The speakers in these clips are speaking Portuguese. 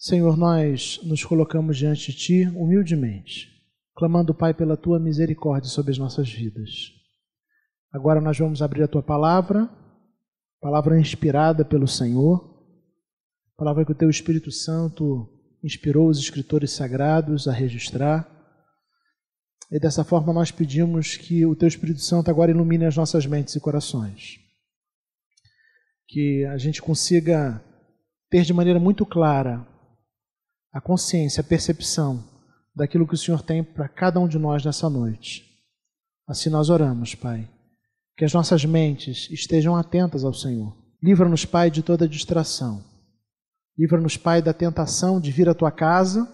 Senhor, nós nos colocamos diante de Ti humildemente, clamando, Pai, pela Tua misericórdia sobre as nossas vidas. Agora nós vamos abrir a Tua palavra inspirada pelo Senhor, palavra que o Teu Espírito Santo inspirou os escritores sagrados a registrar. E dessa forma nós pedimos que o Teu Espírito Santo agora ilumine as nossas mentes e corações. Que a gente consiga ter de maneira muito clara a consciência, a percepção daquilo que o Senhor tem para cada um de nós nessa noite. Assim nós oramos, Pai. Que as nossas mentes estejam atentas ao Senhor. Livra-nos, Pai, de toda distração. Livra-nos, Pai, da tentação de vir à Tua casa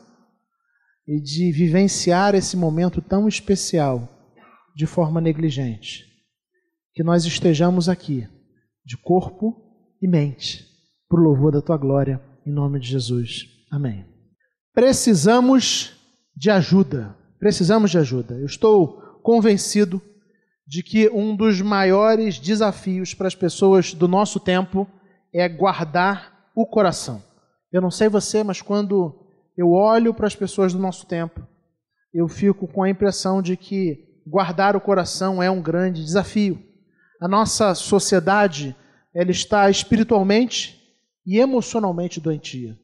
e de vivenciar esse momento tão especial de forma negligente. Que nós estejamos aqui, de corpo e mente, para o louvor da Tua glória, em nome de Jesus. Amém. Precisamos de ajuda. Precisamos de ajuda. Eu estou convencido de que um dos maiores desafios para as pessoas do nosso tempo é guardar o coração. Eu não sei você, mas quando eu olho para as pessoas do nosso tempo, eu fico com a impressão de que guardar o coração é um grande desafio. A nossa sociedade, ela está espiritualmente e emocionalmente doentia.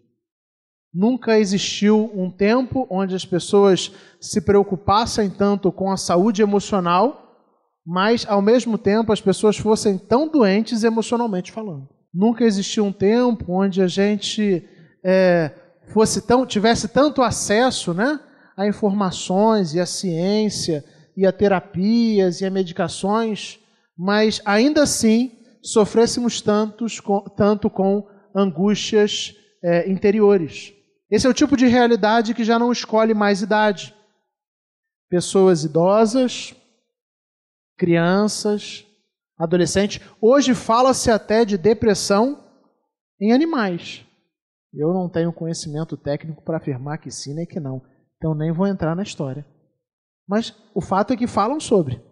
Nunca existiu um tempo onde as pessoas se preocupassem tanto com a saúde emocional, mas, ao mesmo tempo, as pessoas fossem tão doentes emocionalmente falando. Nunca existiu um tempo onde a gente tivesse tanto acesso, né, a informações e a ciência e a terapias e a medicações, mas, ainda assim, sofrêssemos tanto com angústias interiores. Esse é o tipo de realidade que já não escolhe mais idade. Pessoas idosas, crianças, adolescentes. Hoje fala-se até de depressão em animais. Eu não tenho conhecimento técnico para afirmar que sim nem que não. Então nem vou entrar na história. Mas o fato é que falam sobre.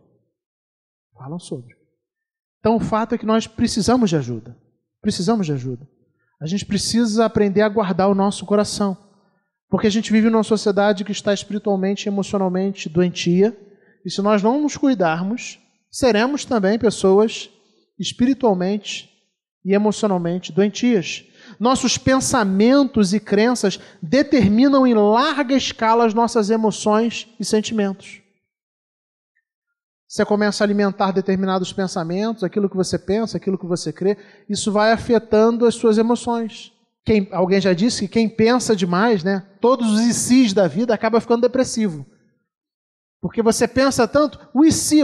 Então o fato é que nós precisamos de ajuda. A gente precisa aprender a guardar o nosso coração. Porque a gente vive numa sociedade que está espiritualmente e emocionalmente doentia. E se nós não nos cuidarmos, seremos também pessoas espiritualmente e emocionalmente doentias. Nossos pensamentos e crenças determinam em larga escala as nossas emoções e sentimentos. Você começa a alimentar determinados pensamentos, aquilo que você pensa, aquilo que você crê, isso vai afetando as suas emoções. Alguém já disse que quem pensa demais, né, todos os ICs da vida acaba ficando depressivo. Porque você pensa tanto,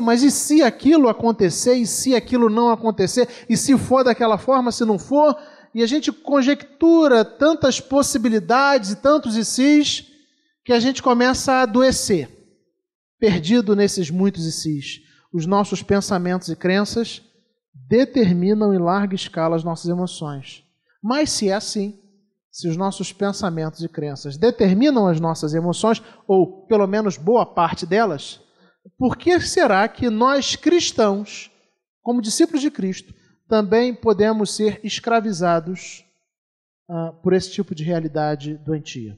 mas e se aquilo acontecer, e se aquilo não acontecer, e se for daquela forma, se não for, e a gente conjectura tantas possibilidades e tantos ICs que a gente começa a adoecer. Perdido nesses muitos ICs, os nossos pensamentos e crenças determinam em larga escala as nossas emoções. Mas se é assim, se os nossos pensamentos e crenças determinam as nossas emoções, ou pelo menos boa parte delas, por que será que nós cristãos, como discípulos de Cristo, também podemos ser escravizados por esse tipo de realidade doentia?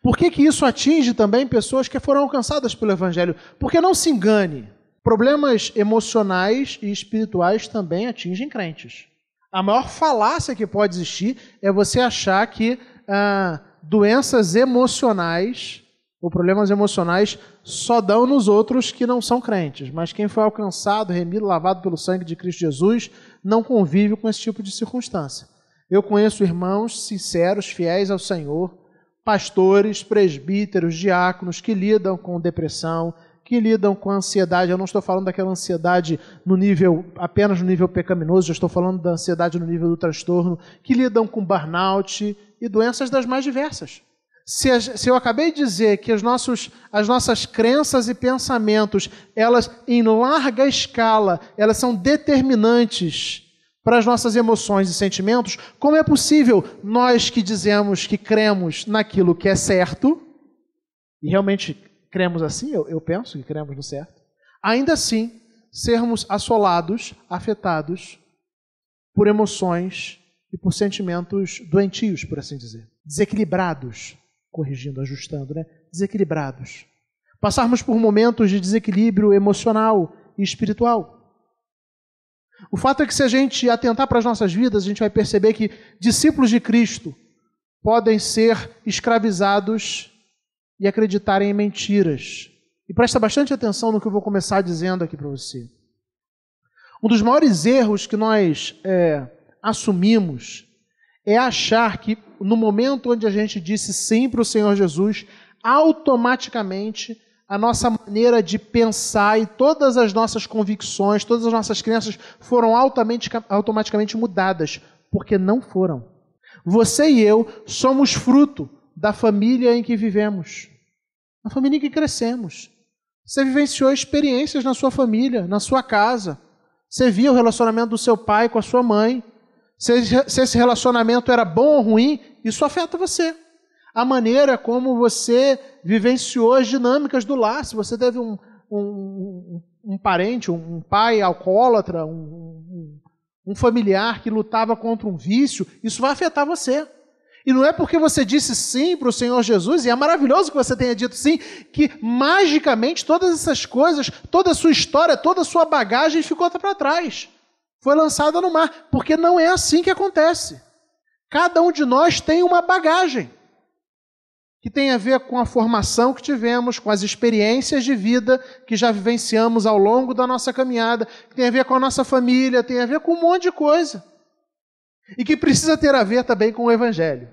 Por que isso atinge também pessoas que foram alcançadas pelo Evangelho? Porque não se engane, problemas emocionais e espirituais também atingem crentes. A maior falácia que pode existir é você achar que doenças emocionais ou problemas emocionais só dão nos outros que não são crentes. Mas quem foi alcançado, remido, lavado pelo sangue de Cristo Jesus, não convive com esse tipo de circunstância. Eu conheço irmãos sinceros, fiéis ao Senhor, pastores, presbíteros, diáconos que lidam com depressão, que lidam com ansiedade. Eu não estou falando daquela ansiedade apenas no nível pecaminoso, eu estou falando da ansiedade no nível do transtorno, que lidam com burnout e doenças das mais diversas. Se eu acabei de dizer que as nossas crenças e pensamentos, elas em larga escala, elas são determinantes para as nossas emoções e sentimentos, como é possível nós que dizemos que cremos naquilo que é certo, e realmente cremos assim, eu penso que cremos no certo, ainda assim sermos assolados, afetados por emoções e por sentimentos doentios, por assim dizer. desequilibrados, corrigindo, ajustando, né? Desequilibrados. Passarmos por momentos de desequilíbrio emocional e espiritual. O fato é que se a gente atentar para as nossas vidas, a gente vai perceber que discípulos de Cristo podem ser escravizados e acreditarem em mentiras. E presta bastante atenção no que eu vou começar dizendo aqui para você. Um dos maiores erros que nós assumimos é achar que no momento onde a gente disse sim para o Senhor Jesus, automaticamente a nossa maneira de pensar e todas as nossas convicções, todas as nossas crenças foram automaticamente mudadas, porque não foram. Você e eu somos fruto da família em que vivemos, da família em que crescemos. Você vivenciou experiências na sua família, na sua casa. Você via o relacionamento do seu pai com a sua mãe. Se esse relacionamento era bom ou ruim, isso afeta você. A maneira como você vivenciou as dinâmicas do lar. Se você teve um parente, um pai alcoólatra, um familiar que lutava contra um vício, isso vai afetar você. E não é porque você disse sim para o Senhor Jesus, e é maravilhoso que você tenha dito sim, que magicamente todas essas coisas, toda a sua história, toda a sua bagagem ficou para trás. Foi lançada no mar, porque não é assim que acontece. Cada um de nós tem uma bagagem que tem a ver com a formação que tivemos, com as experiências de vida que já vivenciamos ao longo da nossa caminhada, que tem a ver com a nossa família, tem a ver com um monte de coisa. E que precisa ter a ver também com o Evangelho.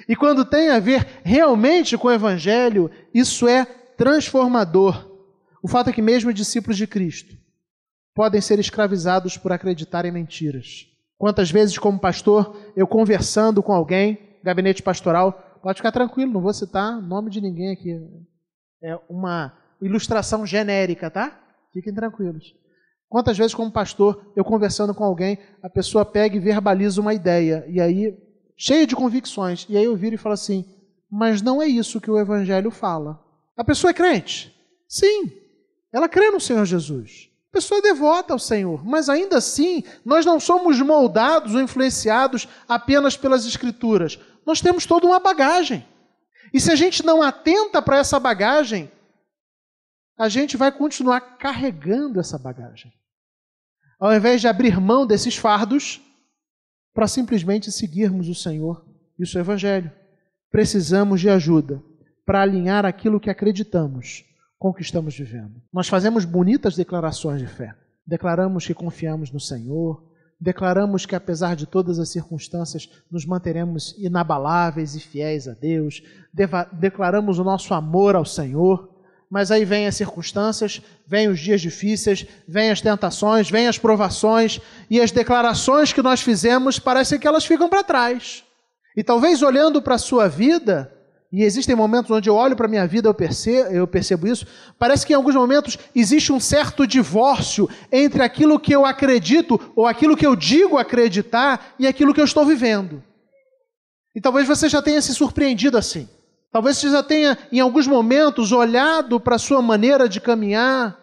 E quando tem a ver realmente com o Evangelho, isso é transformador. O fato é que mesmo discípulos de Cristo podem ser escravizados por acreditar em mentiras. Quantas vezes, como pastor, eu conversando com alguém, gabinete pastoral, pode ficar tranquilo, não vou citar nome de ninguém aqui. É uma ilustração genérica, tá? Fiquem tranquilos. Quantas vezes, como pastor, eu conversando com alguém, a pessoa pega e verbaliza uma ideia, e aí, cheia de convicções, e aí eu viro e falo assim, mas não é isso que o Evangelho fala. A pessoa é crente? Sim, ela crê no Senhor Jesus. A pessoa é devota ao Senhor, mas ainda assim, nós não somos moldados ou influenciados apenas pelas Escrituras. Nós temos toda uma bagagem. E se a gente não atenta para essa bagagem, a gente vai continuar carregando essa bagagem. Ao invés de abrir mão desses fardos, para simplesmente seguirmos o Senhor e o seu Evangelho. Precisamos de ajuda para alinhar aquilo que acreditamos com o que estamos vivendo. Nós fazemos bonitas declarações de fé. Declaramos que confiamos no Senhor, declaramos que apesar de todas as circunstâncias nos manteremos inabaláveis e fiéis a Deus, declaramos o nosso amor ao Senhor, mas aí vêm as circunstâncias, vêm os dias difíceis, vêm as tentações, vêm as provações, e as declarações que nós fizemos parecem que elas ficam para trás. E talvez olhando para a sua vida, e existem momentos onde eu olho para a minha vida, eu percebo isso, parece que em alguns momentos existe um certo divórcio entre aquilo que eu acredito, ou aquilo que eu digo acreditar, e aquilo que eu estou vivendo. E talvez você já tenha se surpreendido assim. Talvez você já tenha, em alguns momentos, olhado para a sua maneira de caminhar,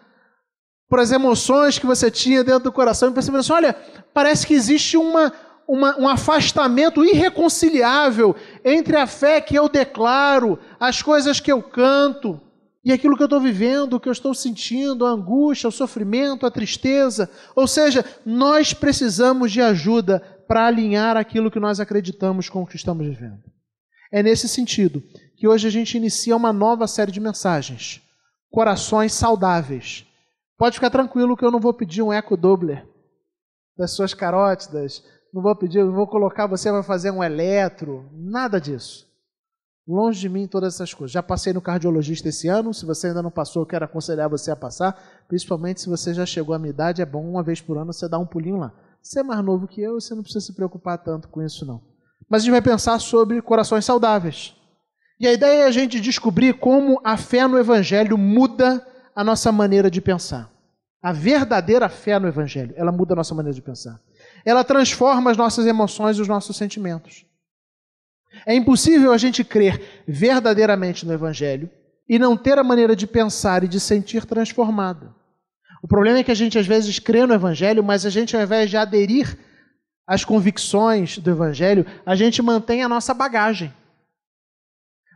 para as emoções que você tinha dentro do coração, e percebendo assim, olha, parece que existe um afastamento irreconciliável entre a fé que eu declaro, as coisas que eu canto, e aquilo que eu estou vivendo, o que eu estou sentindo, a angústia, o sofrimento, a tristeza. Ou seja, nós precisamos de ajuda para alinhar aquilo que nós acreditamos com o que estamos vivendo. É nesse sentido que hoje a gente inicia uma nova série de mensagens. Corações saudáveis. Pode ficar tranquilo que eu não vou pedir um eco Doppler das suas carótidas, não vou colocar você para fazer um eletro, nada disso. Longe de mim todas essas coisas. Já passei no cardiologista esse ano, se você ainda não passou, eu quero aconselhar você a passar, principalmente se você já chegou à minha idade, é bom uma vez por ano você dar um pulinho lá. Você é mais novo que eu, você não precisa se preocupar tanto com isso não. Mas a gente vai pensar sobre corações saudáveis. E a ideia é a gente descobrir como a fé no Evangelho muda a nossa maneira de pensar. A verdadeira fé no Evangelho, ela muda a nossa maneira de pensar. Ela transforma as nossas emoções e os nossos sentimentos. É impossível a gente crer verdadeiramente no Evangelho e não ter a maneira de pensar e de sentir transformada. O problema é que a gente às vezes crê no Evangelho, mas a gente ao invés de aderir as convicções do Evangelho, a gente mantém a nossa bagagem.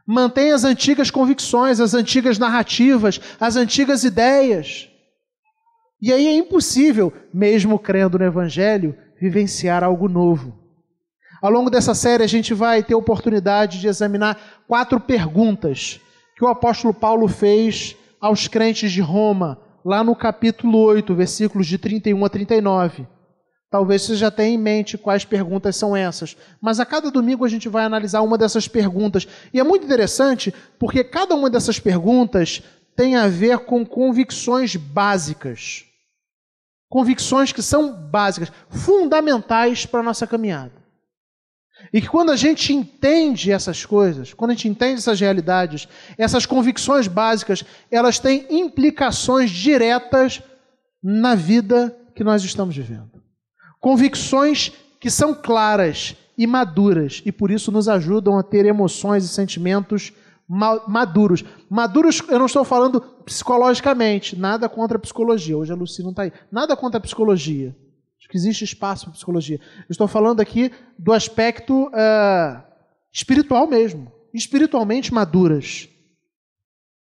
Mantém as antigas convicções, as antigas narrativas, as antigas ideias. E aí é impossível, mesmo crendo no Evangelho, vivenciar algo novo. Ao longo dessa série a gente vai ter a oportunidade de examinar 4 perguntas que o apóstolo Paulo fez aos crentes de Roma, lá no capítulo 8, versículos de 31 a 39. Talvez você já tenha em mente quais perguntas são essas, mas a cada domingo a gente vai analisar uma dessas perguntas. E é muito interessante porque cada uma dessas perguntas tem a ver com convicções básicas. Convicções que são básicas, fundamentais para a nossa caminhada. E que quando a gente entende essas coisas, quando a gente entende essas realidades, essas convicções básicas, elas têm implicações diretas na vida que nós estamos vivendo. Convicções que são claras e maduras e por isso nos ajudam a ter emoções e sentimentos maduros. Maduros, eu não estou falando psicologicamente, nada contra a psicologia. Hoje a Lucy não está aí. Nada contra a psicologia. Acho que existe espaço para a psicologia. Eu estou falando aqui do aspecto espiritual mesmo. Espiritualmente maduras.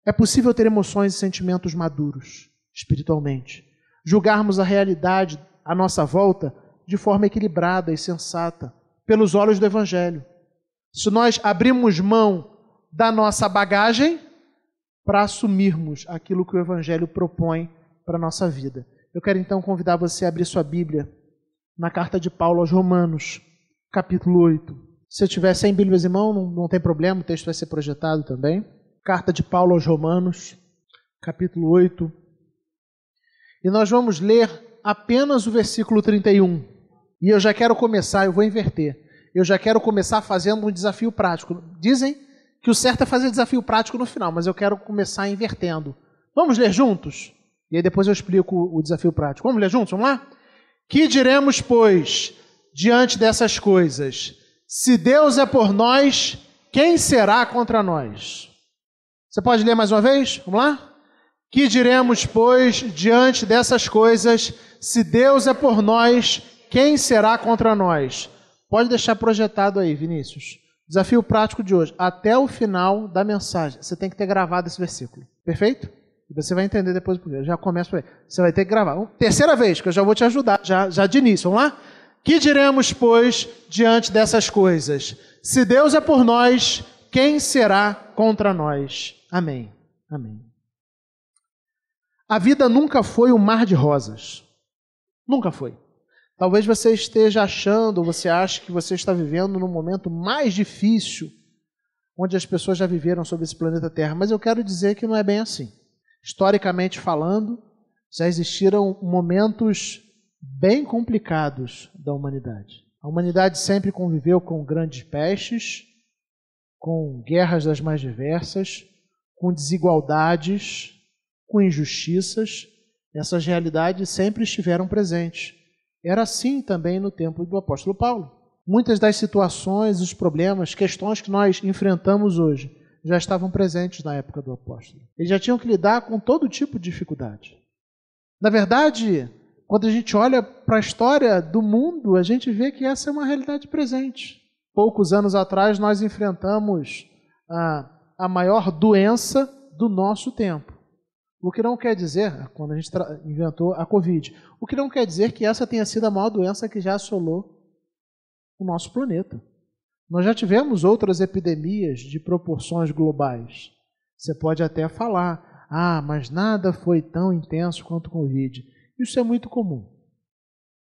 É possível ter emoções e sentimentos maduros, espiritualmente. Julgarmos a realidade à nossa volta de forma equilibrada e sensata, pelos olhos do Evangelho. Se nós abrirmos mão da nossa bagagem para assumirmos aquilo que o Evangelho propõe para a nossa vida. Eu quero então convidar você a abrir sua Bíblia na carta de Paulo aos Romanos, capítulo 8. Se eu tiver sem Bíblias em mão, não tem problema, o texto vai ser projetado também. Carta de Paulo aos Romanos, capítulo 8. E nós vamos ler apenas o versículo 31. E eu já quero começar, eu vou inverter. Eu já quero começar fazendo um desafio prático. Dizem que o certo é fazer desafio prático no final, mas eu quero começar invertendo. Vamos ler juntos? E aí depois eu explico o desafio prático. Vamos ler juntos? Vamos lá? Que diremos, pois, diante dessas coisas? Se Deus é por nós, quem será contra nós? Você pode ler mais uma vez? Vamos lá? Que diremos, pois, diante dessas coisas? Se Deus é por nós, quem será contra nós? Pode deixar projetado aí, Vinícius. Desafio prático de hoje. Até o final da mensagem, você tem que ter gravado esse versículo. Perfeito? E você vai entender depois porque eu já começo por aí. Você vai ter que gravar. Terceira vez, que eu já vou te ajudar, já de início. Vamos lá? Que diremos, pois, diante dessas coisas? Se Deus é por nós, quem será contra nós? Amém. Amém. A vida nunca foi um mar de rosas. Nunca foi. Talvez você esteja achando, você ache que você está vivendo num momento mais difícil, onde as pessoas já viveram sobre esse planeta Terra, mas eu quero dizer que não é bem assim. Historicamente falando, já existiram momentos bem complicados da humanidade. A humanidade sempre conviveu com grandes pestes, com guerras das mais diversas, com desigualdades, com injustiças. Essas realidades sempre estiveram presentes. Era assim também no tempo do apóstolo Paulo. Muitas das situações, os problemas, questões que nós enfrentamos hoje já estavam presentes na época do apóstolo. Eles já tinham que lidar com todo tipo de dificuldade. Na verdade, quando a gente olha para a história do mundo, a gente vê que essa é uma realidade presente. Poucos anos atrás, nós enfrentamos a maior doença do nosso tempo. O que não quer dizer, quando a gente inventou a Covid, o que não quer dizer que essa tenha sido a maior doença que já assolou o nosso planeta. Nós já tivemos outras epidemias de proporções globais. Você pode até falar, mas nada foi tão intenso quanto o Covid. Isso é muito comum.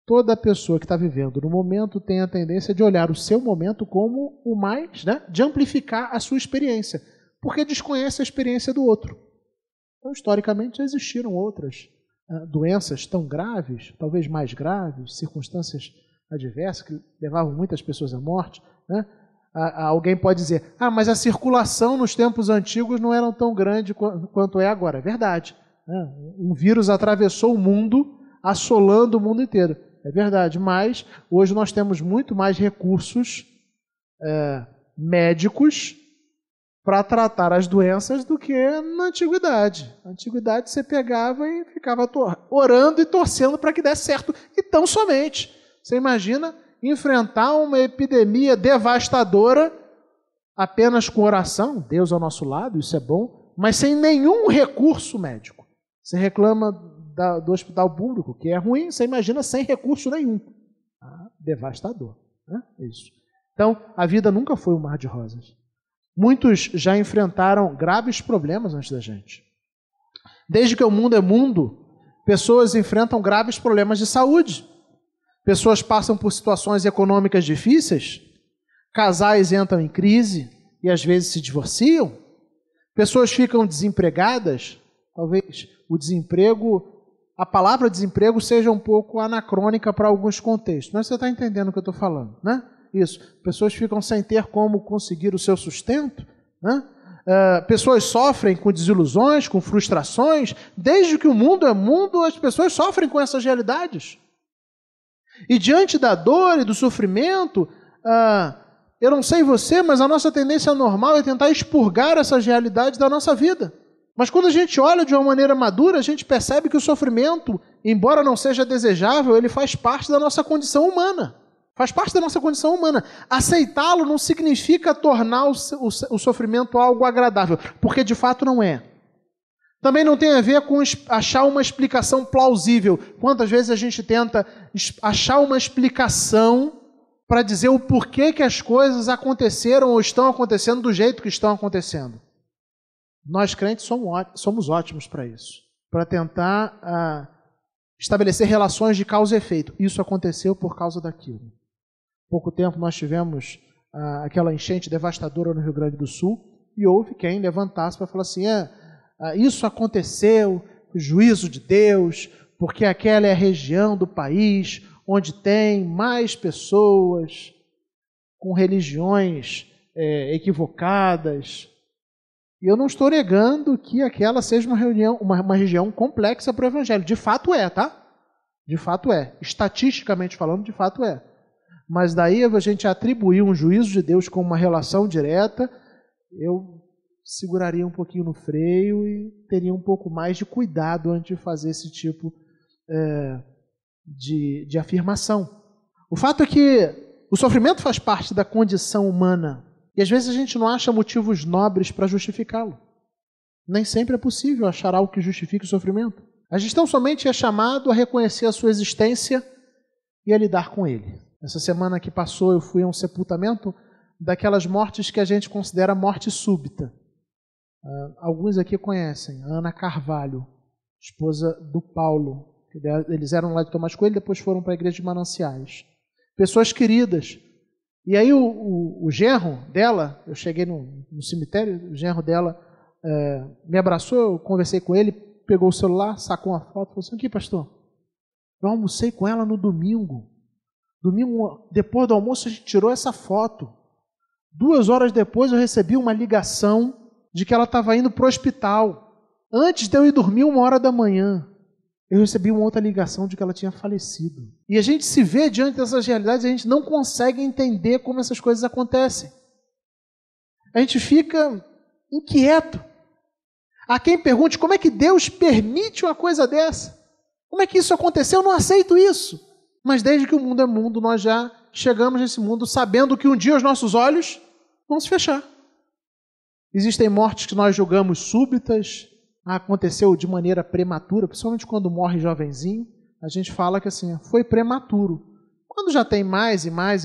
Toda pessoa que está vivendo no momento tem a tendência de olhar o seu momento como o mais, de amplificar a sua experiência, porque desconhece a experiência do outro. Então, historicamente, já existiram outras doenças tão graves, talvez mais graves, circunstâncias adversas que levavam muitas pessoas à morte. Alguém pode dizer, mas a circulação nos tempos antigos não era tão grande quanto é agora. É verdade. Um vírus atravessou o mundo, assolando o mundo inteiro. É verdade, mas hoje nós temos muito mais recursos médicos para tratar as doenças do que na antiguidade. Na antiguidade você pegava e ficava orando e torcendo para que desse certo. E tão somente. Você imagina enfrentar uma epidemia devastadora apenas com oração, Deus ao nosso lado, isso é bom, mas sem nenhum recurso médico. Você reclama do hospital público, que é ruim, você imagina sem recurso nenhum. Devastador, né? Isso. Então, a vida nunca foi um mar de rosas. Muitos já enfrentaram graves problemas antes da gente. Desde que o mundo é mundo, pessoas enfrentam graves problemas de saúde. Pessoas passam por situações econômicas difíceis, casais entram em crise e às vezes se divorciam, pessoas ficam desempregadas, talvez o desemprego, a palavra desemprego seja um pouco anacrônica para alguns contextos, mas você está entendendo o que eu estou falando, né? Isso, pessoas ficam sem ter como conseguir o seu sustento, né? Pessoas sofrem com desilusões, com frustrações, desde que o mundo é mundo, as pessoas sofrem com essas realidades. E diante da dor e do sofrimento, eu não sei você, mas a nossa tendência normal é tentar expurgar essas realidades da nossa vida. Mas quando a gente olha de uma maneira madura, a gente percebe que o sofrimento, embora não seja desejável, ele faz parte da nossa condição humana. Faz parte da nossa condição humana. Aceitá-lo não significa tornar o sofrimento algo agradável, porque de fato não é. Também não tem a ver com achar uma explicação plausível. Quantas vezes a gente tenta achar uma explicação para dizer o porquê que as coisas aconteceram ou estão acontecendo do jeito que estão acontecendo. Nós crentes somos ótimos para isso, para tentar estabelecer relações de causa e efeito. Isso aconteceu por causa daquilo. Pouco tempo nós tivemos aquela enchente devastadora no Rio Grande do Sul e houve quem levantasse para falar assim, isso aconteceu, o juízo de Deus, porque aquela é a região do país onde tem mais pessoas com religiões equivocadas. E eu não estou negando que aquela seja uma região complexa para o Evangelho. De fato é, tá? De fato é. Estatisticamente falando, de fato é. Mas daí a gente atribuir um juízo de Deus com uma relação direta, eu seguraria um pouquinho no freio e teria um pouco mais de cuidado antes de fazer esse tipo de afirmação. O fato é que o sofrimento faz parte da condição humana e às vezes a gente não acha motivos nobres para justificá-lo. Nem sempre é possível achar algo que justifique o sofrimento. A gente tão somente é chamado a reconhecer a sua existência e a lidar com ele. Essa semana que passou eu fui a um sepultamento daquelas mortes que a gente considera morte súbita. Alguns aqui conhecem, a Ana Carvalho, esposa do Paulo. Eles eram lá de Tomás Coelho, depois foram para a igreja de Mananciais. Pessoas queridas. E aí o genro dela, eu cheguei no cemitério, o genro dela me abraçou, eu conversei com ele, pegou o celular, sacou uma foto, falou assim, aqui pastor, eu almocei com ela no domingo. Domingo, depois do almoço, a gente tirou essa foto. 2 horas depois eu recebi uma ligação de que ela estava indo para o hospital. Antes de eu ir dormir 1h da manhã, eu recebi uma outra ligação de que ela tinha falecido. E a gente se vê diante dessas realidades e a gente não consegue entender como essas coisas acontecem. A gente fica inquieto. Há quem pergunte como é que Deus permite uma coisa dessa? Como é que isso aconteceu? Eu não aceito isso. Mas desde que o mundo é mundo, nós já chegamos nesse mundo sabendo que um dia os nossos olhos vão se fechar. Existem mortes que nós julgamos súbitas, aconteceu de maneira prematura, principalmente quando morre jovenzinho, a gente fala que assim, foi prematuro. Quando já tem mais e mais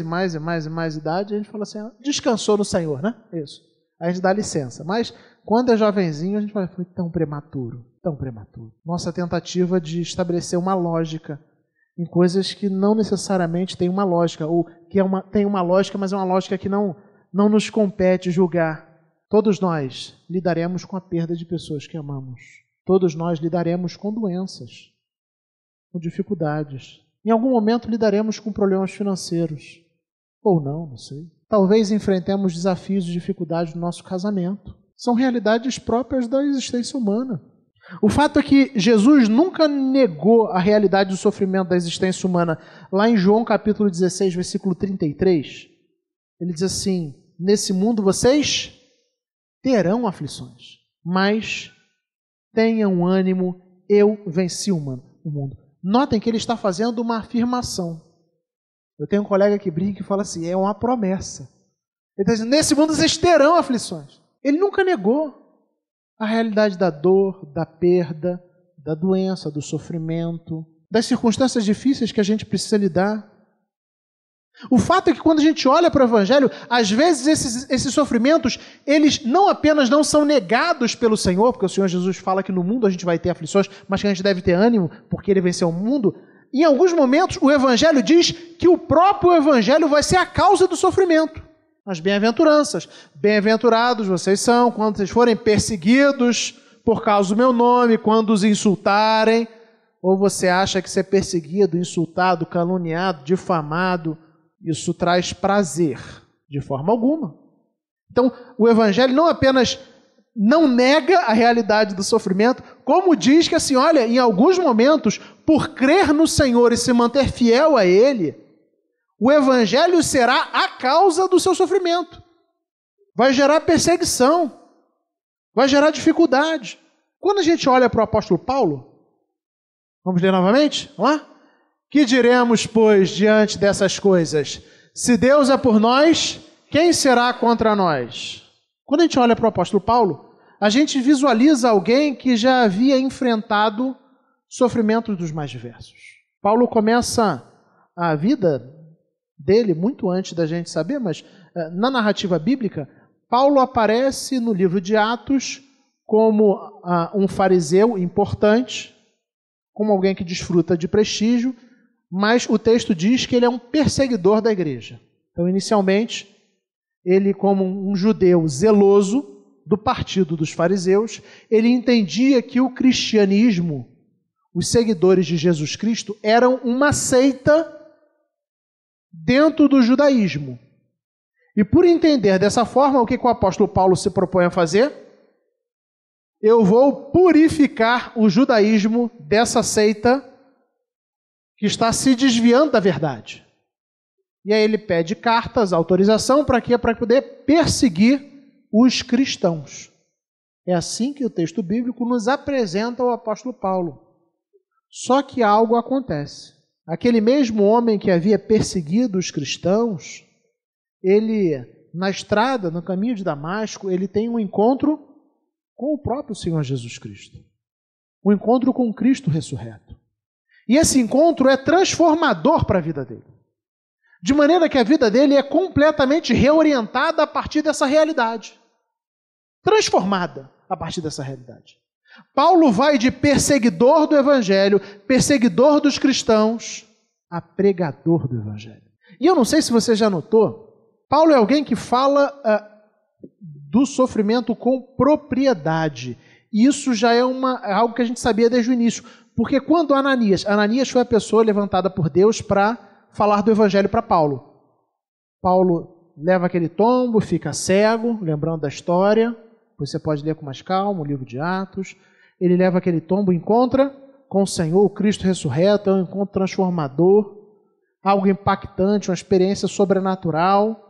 idade, a gente fala assim, descansou no Senhor, né? Isso. Aí a gente dá licença. Mas quando é jovenzinho, a gente fala, foi tão prematuro, tão prematuro. Nossa tentativa de estabelecer uma lógica em coisas que não necessariamente têm uma lógica, ou que tem uma lógica, mas é uma lógica que não nos compete julgar. Todos nós lidaremos com a perda de pessoas que amamos. Todos nós lidaremos com doenças, com dificuldades. Em algum momento lidaremos com problemas financeiros. Ou não sei. Talvez enfrentemos desafios e dificuldades no nosso casamento. São realidades próprias da existência humana. O fato é que Jesus nunca negou a realidade do sofrimento da existência humana. Lá em João capítulo 16, versículo 33, ele diz assim, nesse mundo vocês terão aflições, mas tenham ânimo, eu venci o mundo. Notem que ele está fazendo uma afirmação. Eu tenho um colega que brinca e fala assim, é uma promessa. Ele está dizendo, nesse mundo vocês terão aflições. Ele nunca negou a realidade da dor, da perda, da doença, do sofrimento, das circunstâncias difíceis que a gente precisa lidar. O fato é que quando a gente olha para o Evangelho, às vezes esses sofrimentos, eles não apenas não são negados pelo Senhor, porque o Senhor Jesus fala que no mundo a gente vai ter aflições, mas que a gente deve ter ânimo, porque Ele venceu o mundo. Em alguns momentos, o Evangelho diz que o próprio Evangelho vai ser a causa do sofrimento. As bem-aventuranças. Bem-aventurados vocês são quando vocês forem perseguidos por causa do meu nome, quando os insultarem. Ou você acha que ser perseguido, insultado, caluniado, difamado, isso traz prazer? De forma alguma. Então, o Evangelho não apenas não nega a realidade do sofrimento, como diz que assim, olha, em alguns momentos, por crer no Senhor e se manter fiel a Ele, o Evangelho será a causa do seu sofrimento. Vai gerar perseguição, vai gerar dificuldade. Quando a gente olha para o apóstolo Paulo, vamos ler novamente? Vamos lá? Que diremos, pois, diante dessas coisas? Se Deus é por nós, quem será contra nós? Quando a gente olha para o apóstolo Paulo, a gente visualiza alguém que já havia enfrentado sofrimentos dos mais diversos. Paulo começa a vida dele muito antes da gente saber, mas na narrativa bíblica, Paulo aparece no livro de Atos como um fariseu importante, como alguém que desfruta de prestígio, mas o texto diz que ele é um perseguidor da igreja. Então, inicialmente, ele, como um judeu zeloso do partido dos fariseus, ele entendia que o cristianismo, os seguidores de Jesus Cristo, eram uma seita dentro do judaísmo. E por entender dessa forma, o que o apóstolo Paulo se propõe a fazer? Eu vou purificar o judaísmo dessa seita que está se desviando da verdade. E aí ele pede cartas, autorização, para quê? Para poder perseguir os cristãos. É assim que o texto bíblico nos apresenta o apóstolo Paulo. Só que algo acontece. Aquele mesmo homem que havia perseguido os cristãos, ele, na estrada, no caminho de Damasco, ele tem um encontro com o próprio Senhor Jesus Cristo. Um encontro com Cristo ressurreto. E esse encontro é transformador para a vida dele. De maneira que a vida dele é completamente reorientada a partir dessa realidade. Transformada a partir dessa realidade. Paulo vai de perseguidor do Evangelho, perseguidor dos cristãos, a pregador do Evangelho. E eu não sei se você já notou, Paulo é alguém que fala do sofrimento com propriedade. E isso já é algo que a gente sabia desde o início. Porque quando Ananias foi a pessoa levantada por Deus para falar do Evangelho para Paulo. Paulo leva aquele tombo, fica cego, lembrando da história. Você pode ler com mais calma o livro de Atos. Ele leva aquele tombo, encontra com o Senhor, o Cristo ressurreto, é um encontro transformador, algo impactante, uma experiência sobrenatural.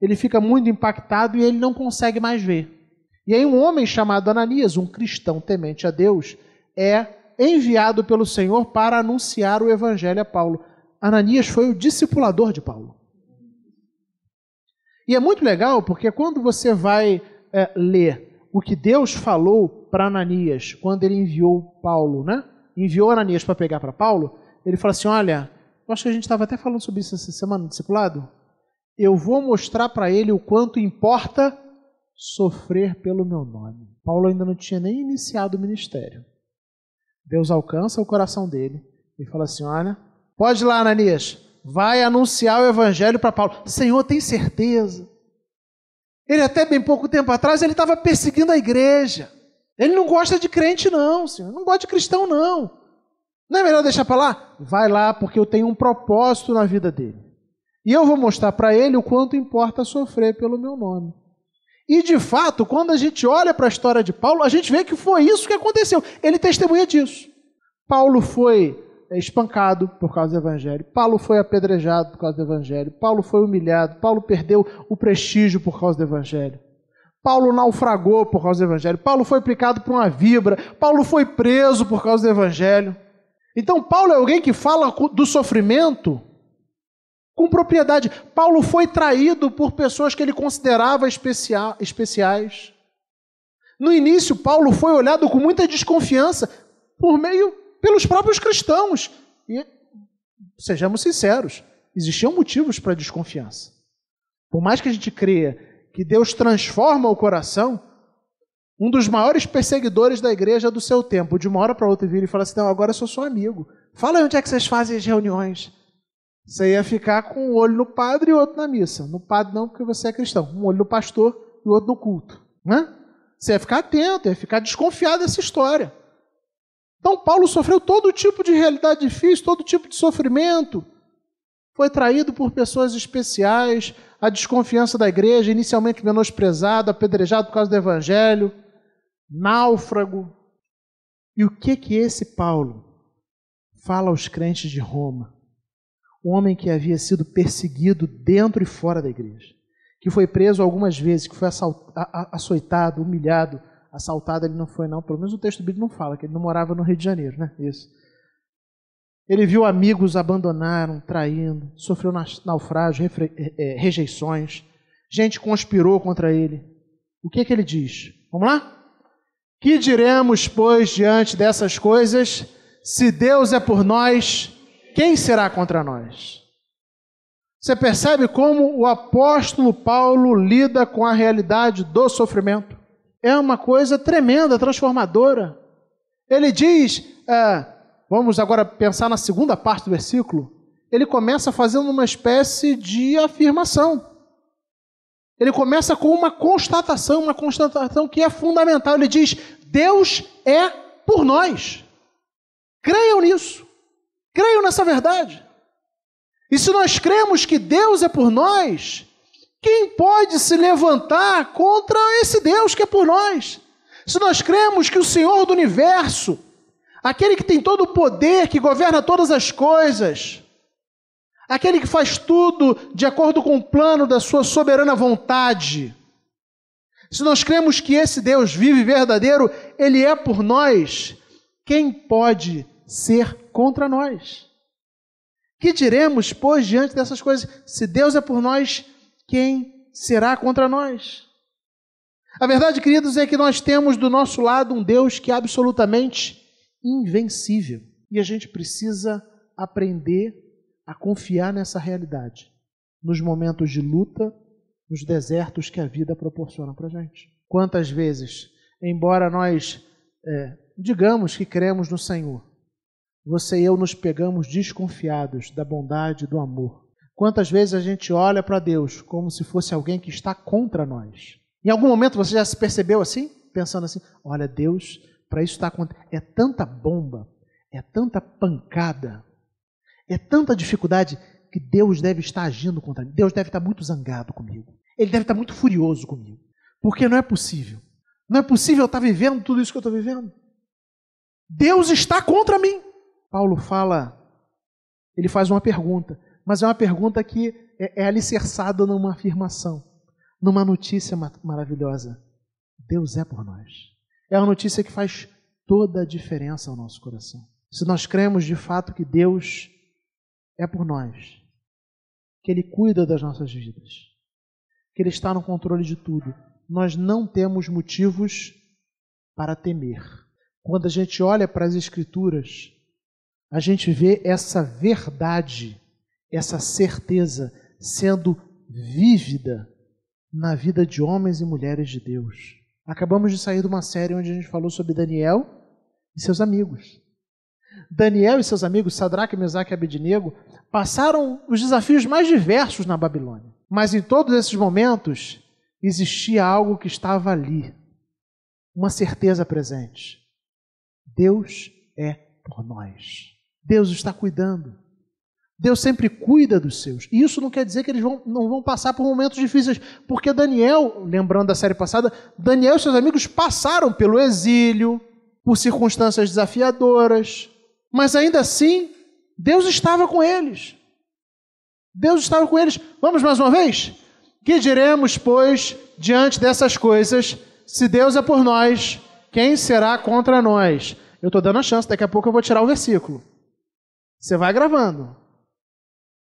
Ele fica muito impactado e ele não consegue mais ver. E aí um homem chamado Ananias, um cristão temente a Deus, é enviado pelo Senhor para anunciar o Evangelho a Paulo. Ananias foi o discipulador de Paulo. E é muito legal porque quando você vai ler o que Deus falou para Ananias quando ele enviou Paulo, né? Enviou Ananias para pegar para Paulo, ele fala assim, olha, eu acho que a gente estava até falando sobre isso essa semana no discipulado, eu vou mostrar para ele o quanto importa sofrer pelo meu nome. Paulo ainda não tinha nem iniciado o ministério. Deus alcança o coração dele e fala assim, olha, pode ir lá, Ananias, vai anunciar o Evangelho para Paulo. Senhor, tem certeza? Ele até bem pouco tempo atrás, ele estava perseguindo a igreja. Ele não gosta de crente não, Senhor. Não gosta de cristão não. Não é melhor deixar para lá? Vai lá, porque eu tenho um propósito na vida dele. E eu vou mostrar para ele o quanto importa sofrer pelo meu nome. E de fato, quando a gente olha para a história de Paulo, a gente vê que foi isso que aconteceu. Ele testemunha disso. Paulo foi espancado por causa do Evangelho. Paulo foi apedrejado por causa do Evangelho. Paulo foi humilhado. Paulo perdeu o prestígio por causa do Evangelho. Paulo naufragou por causa do Evangelho. Paulo foi aplicado por uma víbora. Paulo foi preso por causa do Evangelho. Então, Paulo é alguém que fala do sofrimento com propriedade. Paulo foi traído por pessoas que ele considerava especiais. No início, Paulo foi olhado com muita desconfiança pelos próprios cristãos. E, sejamos sinceros, existiam motivos para desconfiança. Por mais que a gente creia que Deus transforma o coração, um dos maiores perseguidores da igreja do seu tempo, de uma hora para outra, vira e fala assim: não, agora eu sou seu amigo. Fala aí onde é que vocês fazem as reuniões. Você ia ficar com um olho no padre e outro na missa. No padre não, porque você é cristão. Um olho no pastor e o outro no culto. Né? Você ia ficar atento, ia ficar desconfiado dessa história. Então Paulo sofreu todo tipo de realidade difícil, todo tipo de sofrimento. Foi traído por pessoas especiais, a desconfiança da igreja, inicialmente menosprezado, apedrejado por causa do evangelho, náufrago. E o que esse Paulo fala aos crentes de Roma? Um homem que havia sido perseguido dentro e fora da igreja, que foi preso algumas vezes, que foi açoitado, humilhado, assaltado ele não foi não, pelo menos o texto bíblico não fala, que ele não morava no Rio de Janeiro, né? Isso. Ele viu amigos abandonaram, traindo, sofreu naufrágio, rejeições, gente conspirou contra ele. O que ele diz? Vamos lá? Que diremos, pois, diante dessas coisas? Se Deus é por nós, quem será contra nós? Você percebe como o apóstolo Paulo lida com a realidade do sofrimento? É uma coisa tremenda, transformadora. Ele diz, vamos agora pensar na segunda parte do versículo, ele começa fazendo uma espécie de afirmação. Ele começa com uma constatação que é fundamental. Ele diz, Deus é por nós. Creiam nisso. Creiam nessa verdade. E se nós cremos que Deus é por nós, quem pode se levantar contra esse Deus que é por nós? Se nós cremos que o Senhor do universo, aquele que tem todo o poder, que governa todas as coisas, aquele que faz tudo de acordo com o plano da sua soberana vontade, se nós cremos que esse Deus vivo e verdadeiro, Ele é por nós, quem pode ser contra nós? Que diremos, pois, diante dessas coisas? Se Deus é por nós, quem será contra nós? A verdade, queridos, é que nós temos do nosso lado um Deus que é absolutamente invencível. E a gente precisa aprender a confiar nessa realidade, nos momentos de luta, nos desertos que a vida proporciona para a gente. Quantas vezes, embora nós digamos que cremos no Senhor, você e eu nos pegamos desconfiados da bondade e do amor. Quantas vezes a gente olha para Deus como se fosse alguém que está contra nós? Em algum momento você já se percebeu assim? Pensando assim, olha, Deus, para isso está contra... É tanta bomba, é tanta pancada, é tanta dificuldade que Deus deve estar agindo contra mim. Deus deve estar muito zangado comigo. Ele deve estar muito furioso comigo. Porque não é possível. Não é possível eu estar vivendo tudo isso que eu estou vivendo. Deus está contra mim. Paulo ele faz uma pergunta, mas é uma pergunta que é alicerçada numa afirmação, numa notícia maravilhosa. Deus é por nós. É uma notícia que faz toda a diferença ao nosso coração. Se nós cremos de fato que Deus é por nós, que Ele cuida das nossas vidas, que Ele está no controle de tudo, nós não temos motivos para temer. Quando a gente olha para as Escrituras, a gente vê essa verdade, essa certeza sendo vívida na vida de homens e mulheres de Deus. Acabamos de sair de uma série onde a gente falou sobre Daniel e seus amigos. Daniel e seus amigos, Sadraque, Mesaque e Abednego, passaram os desafios mais diversos na Babilônia. Mas em todos esses momentos, existia algo que estava ali, uma certeza presente. Deus é por nós. Deus está cuidando. Deus sempre cuida dos seus. E isso não quer dizer que eles não vão passar por momentos difíceis, porque Daniel, lembrando da série passada, Daniel e seus amigos passaram pelo exílio, por circunstâncias desafiadoras, mas ainda assim, Deus estava com eles. Deus estava com eles. Vamos mais uma vez? Que diremos, pois, diante dessas coisas, se Deus é por nós, quem será contra nós? Eu estou dando a chance, daqui a pouco eu vou tirar o versículo. Você vai gravando.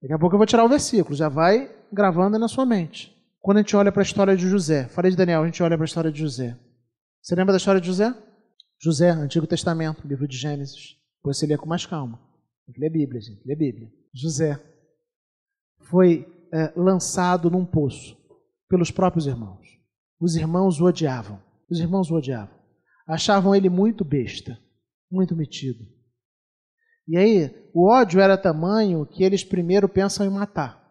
Daqui a pouco eu vou tirar o versículo, já vai gravando aí na sua mente. Quando a gente olha para a história de José, falei de Daniel, a gente olha para a história de José. Você lembra da história de José? José, Antigo Testamento, livro de Gênesis. Depois você lê com mais calma. Tem que ler a Bíblia, gente, lê a Bíblia. José foi lançado num poço pelos próprios irmãos. Os irmãos o odiavam. Os irmãos o odiavam. Achavam ele muito besta, muito metido. E aí, o ódio era tamanho que eles primeiro pensam em matar.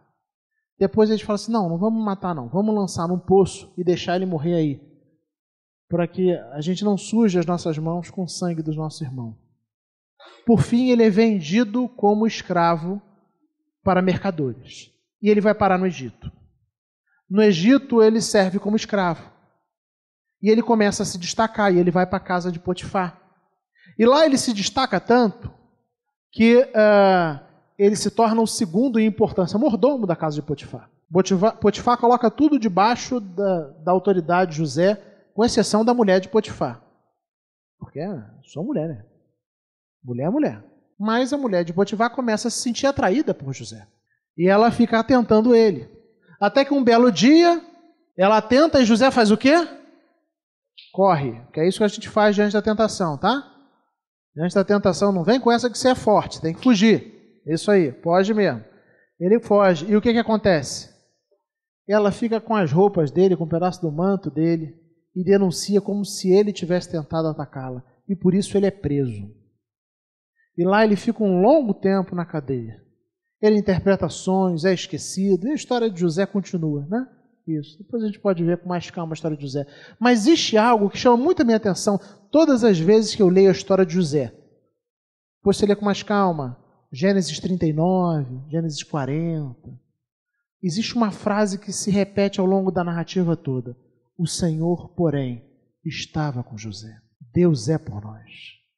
Depois eles falam assim, não vamos matar não, vamos lançar num poço e deixar ele morrer aí, para que a gente não suje as nossas mãos com o sangue dos nossos irmãos. Por fim, ele é vendido como escravo para mercadores. E ele vai parar no Egito. No Egito, ele serve como escravo. E ele começa a se destacar, e ele vai para a casa de Potifar. E lá ele se destaca tanto que ele se torna o segundo em importância, mordomo da casa de Potifar. Potifar coloca tudo debaixo da autoridade de José, com exceção da mulher de Potifar. Porque é só mulher, né? Mulher é mulher. Mas a mulher de Potifar começa a se sentir atraída por José. E ela fica atentando ele. Até que um belo dia, ela atenta e José faz o quê? Corre. Que é isso que a gente faz diante da tentação, tá? Diante da tentação, não vem com essa que você é forte, tem que fugir. Isso aí, foge mesmo. Ele foge. E o que acontece? Ela fica com as roupas dele, com um pedaço do manto dele, e denuncia como se ele tivesse tentado atacá-la. E por isso ele é preso. E lá ele fica um longo tempo na cadeia. Ele interpreta sonhos, é esquecido. E a história de José continua, né? Isso. Depois a gente pode ver com mais calma a história de José. Mas existe algo que chama muito a minha atenção todas as vezes que eu leio a história de José. Depois você lê com mais calma. Gênesis 39, Gênesis 40. Existe uma frase que se repete ao longo da narrativa toda. O Senhor, porém, estava com José. Deus é por nós.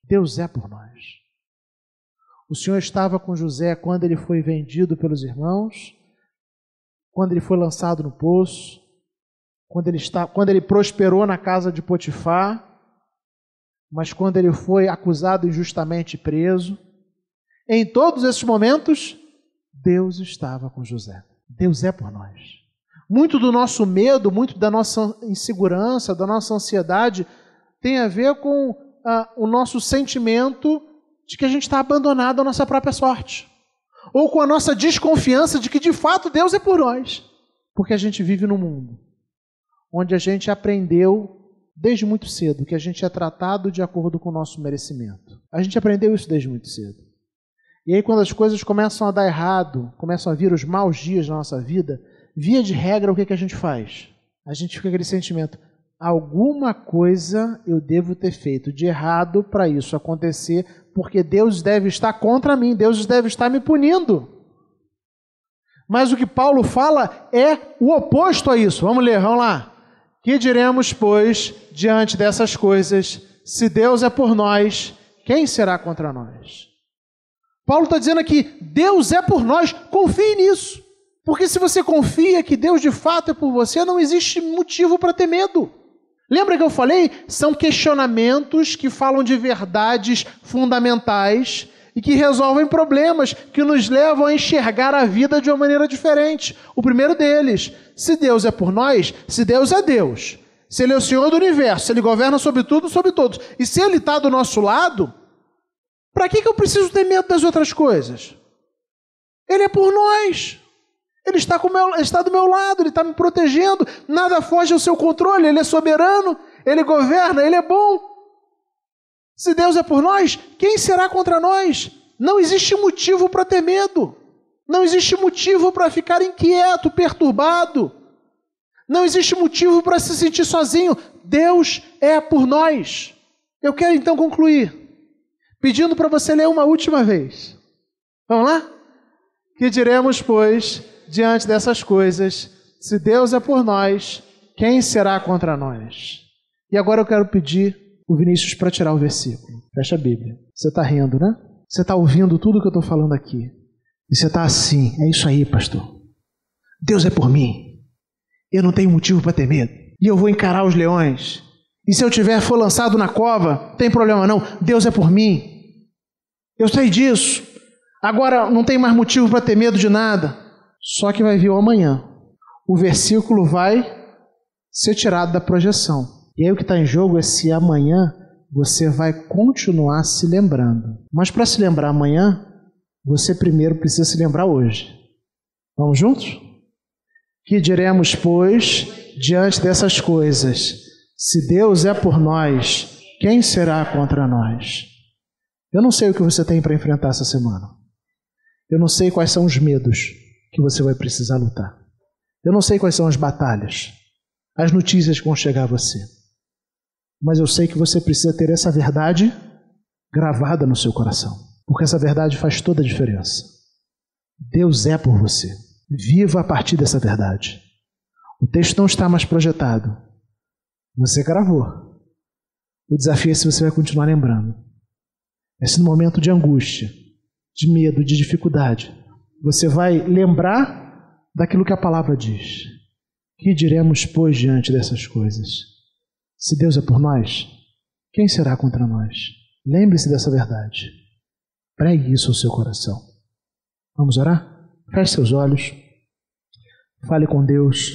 Deus é por nós. O Senhor estava com José quando ele foi vendido pelos irmãos, quando ele foi lançado no poço, quando ele prosperou na casa de Potifar, mas quando ele foi acusado injustamente e preso. Em todos esses momentos, Deus estava com José. Deus é por nós. Muito do nosso medo, muito da nossa insegurança, da nossa ansiedade, tem a ver com o nosso sentimento de que a gente está abandonado à nossa própria sorte. Ou com a nossa desconfiança de que, de fato, Deus é por nós. Porque a gente vive num mundo onde a gente aprendeu, desde muito cedo, que a gente é tratado de acordo com o nosso merecimento. A gente aprendeu isso desde muito cedo. E aí, quando as coisas começam a dar errado, começam a vir os maus dias na nossa vida, via de regra, o que a gente faz? A gente fica com aquele sentimento, alguma coisa eu devo ter feito de errado para isso acontecer, porque Deus deve estar contra mim, Deus deve estar me punindo. Mas o que Paulo fala é o oposto a isso. Vamos ler, vamos lá. Que diremos, pois, diante dessas coisas? Se Deus é por nós, quem será contra nós? Paulo está dizendo aqui, Deus é por nós, confie nisso. Porque se você confia que Deus de fato é por você, não existe motivo para ter medo. Lembra que eu falei? São questionamentos que falam de verdades fundamentais e que resolvem problemas, que nos levam a enxergar a vida de uma maneira diferente. O primeiro deles, se Deus é por nós, se Deus é Deus, se Ele é o Senhor do universo, se Ele governa sobre tudo e sobre todos, e se Ele está do nosso lado, para que eu preciso ter medo das outras coisas? Ele é por nós. Ele está do meu lado, Ele está me protegendo, nada foge ao seu controle, Ele é soberano, Ele governa, Ele é bom. Se Deus é por nós, quem será contra nós? Não existe motivo para ter medo, não existe motivo para ficar inquieto, perturbado, não existe motivo para se sentir sozinho. Deus é por nós. Eu quero então concluir, pedindo para você ler uma última vez. Vamos lá? Que diremos, pois, diante dessas coisas, se Deus é por nós, quem será contra nós? E agora eu quero pedir o Vinícius para tirar o versículo. Fecha a Bíblia. Você está rindo, né? Você está ouvindo tudo que eu estou falando aqui. E você está assim, é isso aí, pastor. Deus é por mim. Eu não tenho motivo para ter medo. E eu vou encarar os leões. E se eu for lançado na cova, não tem problema não. Deus é por mim. Eu sei disso. Agora não tem mais motivo para ter medo de nada. Só que vai vir o amanhã. O versículo vai ser tirado da projeção. E aí o que está em jogo é se amanhã você vai continuar se lembrando. Mas para se lembrar amanhã, você primeiro precisa se lembrar hoje. Vamos juntos? Que diremos, pois, diante dessas coisas? Se Deus é por nós, quem será contra nós? Eu não sei o que você tem para enfrentar essa semana. Eu não sei quais são os medos que você vai precisar lutar. Eu não sei quais são as batalhas, as notícias que vão chegar a você. Mas eu sei que você precisa ter essa verdade gravada no seu coração. Porque essa verdade faz toda a diferença. Deus é por você. Viva a partir dessa verdade. O texto não está mais projetado. Você gravou. O desafio é se você vai continuar lembrando. É se no momento de angústia, de medo, de dificuldade, você vai lembrar daquilo que a palavra diz. Que diremos, pois, diante dessas coisas? Se Deus é por nós, quem será contra nós? Lembre-se dessa verdade. Pregue isso ao seu coração. Vamos orar? Feche seus olhos. Fale com Deus.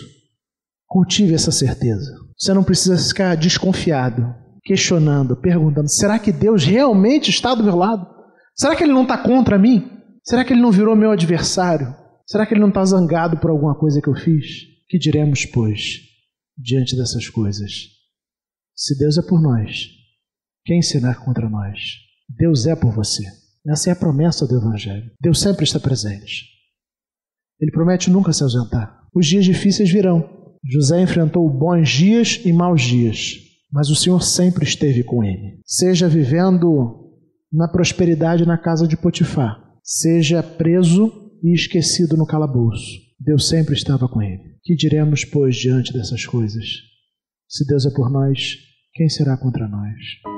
Cultive essa certeza. Você não precisa ficar desconfiado, questionando, perguntando: será que Deus realmente está do meu lado? Será que Ele não está contra mim? Será que Ele não virou meu adversário? Será que Ele não está zangado por alguma coisa que eu fiz? Que diremos, pois, diante dessas coisas? Se Deus é por nós, quem será contra nós? Deus é por você. Essa é a promessa do Evangelho. Deus sempre está presente. Ele promete nunca se ausentar. Os dias difíceis virão. José enfrentou bons dias e maus dias, mas o Senhor sempre esteve com ele. Seja vivendo na prosperidade na casa de Potifar, seja preso e esquecido no calabouço, Deus sempre estava com ele. Que diremos, pois, diante dessas coisas? Se Deus é por nós, quem será contra nós?